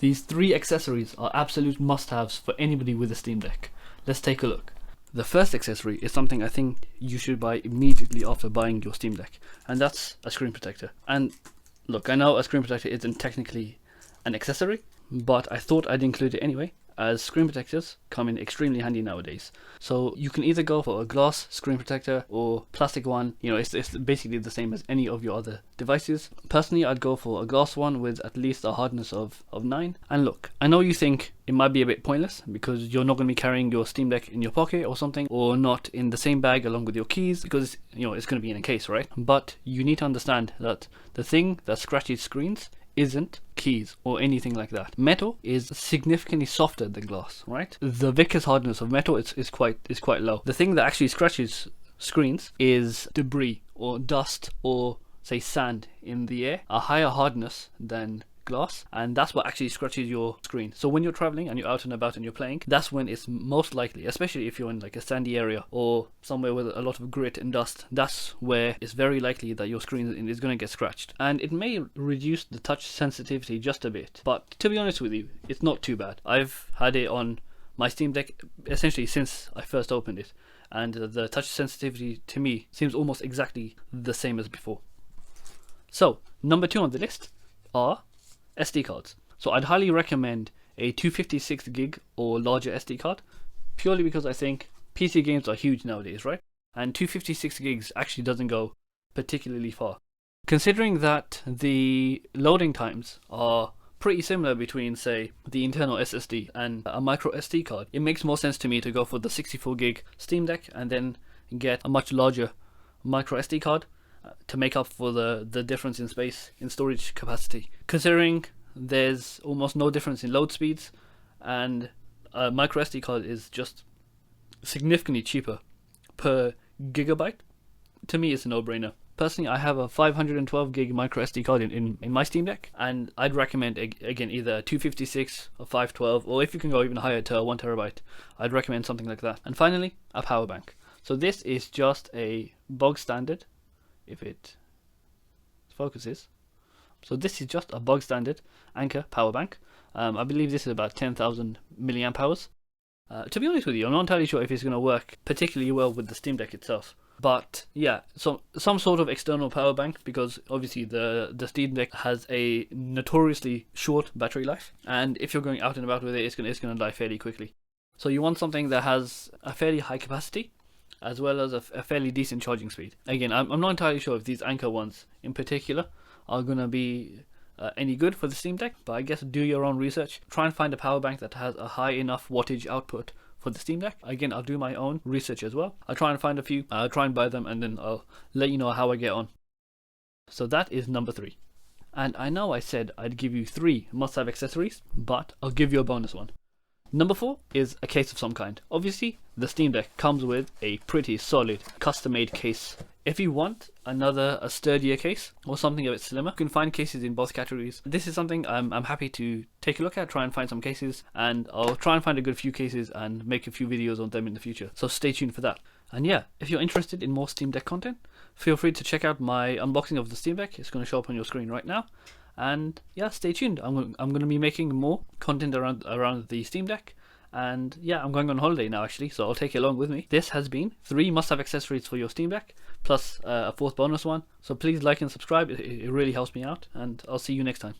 These 3 accessories are absolute must-haves for anybody with a Steam Deck. Let's take a look. The first accessory is something I think you should buy immediately after buying your Steam Deck, and that's a screen protector. And look, I know a screen protector isn't technically an accessory, but I thought I'd include it anyway, as screen protectors come in extremely handy nowadays. So you can either go for a glass screen protector or plastic one. You know, it's basically the same as any of your other devices. Personally, I'd go for a glass one with at least a hardness of 9. And look, I know you think it might be a bit pointless because you're not going to be carrying your Steam Deck in your pocket or something, or not in the same bag along with your keys, because you know it's going to be in a case, right? But you need to understand that the thing that scratches screens isn't keys or anything like that. Metal is significantly softer than glass, right? The viscous hardness of metal is quite low. The thing that actually scratches screens is debris or dust or say sand in the air, a higher hardness than glass, and that's what actually scratches your screen. So when you're traveling and you're out and about and you're playing, that's when it's most likely, especially if you're in like a sandy area or somewhere with a lot of grit and dust, that's where it's very likely that your screen is going to get scratched. And it may reduce the touch sensitivity just a bit, but to be honest with you, it's not too bad. I've had it on my Steam Deck essentially since I first opened it, and the touch sensitivity to me seems almost exactly the same as before. So number 2 on the list are SD cards. So I'd highly recommend a 256 gig or larger SD card, purely because I think PC games are huge nowadays, right? And 256 gigs actually doesn't go particularly far. Considering that the loading times are pretty similar between, say, the internal SSD and a micro SD card, it makes more sense to me to go for the 64 gig Steam Deck and then get a much larger micro SD card to make up for the difference in space in storage capacity. Considering there's almost no difference in load speeds, and a micro SD card is just significantly cheaper per gigabyte, to me it's a no-brainer. Personally, I have a 512 gig micro SD card in my Steam Deck, and I'd recommend again either a 256 or 512, or if you can go even higher to a 1 terabyte, I'd recommend something like that. And finally, a power bank. So this is just a bog standard, if it focuses. So this is just a bog standard Anker power bank. I believe this is about 10,000 milliamp hours. To be honest with you, I'm not entirely sure if it's going to work particularly well with the Steam Deck itself. But yeah, so some sort of external power bank, because obviously the Steam Deck has a notoriously short battery life, and if you're going out and about with it, it's going to die fairly quickly. So you want something that has a fairly high capacity, as well as a fairly decent charging speed. Again, I'm not entirely sure if these Anker ones in particular are going to be any good for the Steam Deck, but I guess do your own research. Try and find a power bank that has a high enough wattage output for the Steam Deck. Again, I'll do my own research as well. I'll try and find a few, I'll try and buy them, and then I'll let you know how I get on. So that is number 3. And I know I said I'd give you 3 must-have accessories, but I'll give you a bonus one. Number 4 is a case of some kind. Obviously, the Steam Deck comes with a pretty solid custom-made case. If you want a sturdier case or something a bit slimmer, you can find cases in both categories. This is something I'm happy to take a look at, try and find some cases, and I'll try and find a good few cases and make a few videos on them in the future. So stay tuned for that. And yeah, if you're interested in more Steam Deck content, feel free to check out my unboxing of the Steam Deck. It's going to show up on your screen right now. And yeah, stay tuned. I'm going to be making more content around the Steam Deck. And yeah, I'm going on holiday now actually, so I'll take it along with me. This has been 3 must-have accessories for your Steam Deck, plus a 4th bonus one. So please like and subscribe, it really helps me out, and I'll see you next time.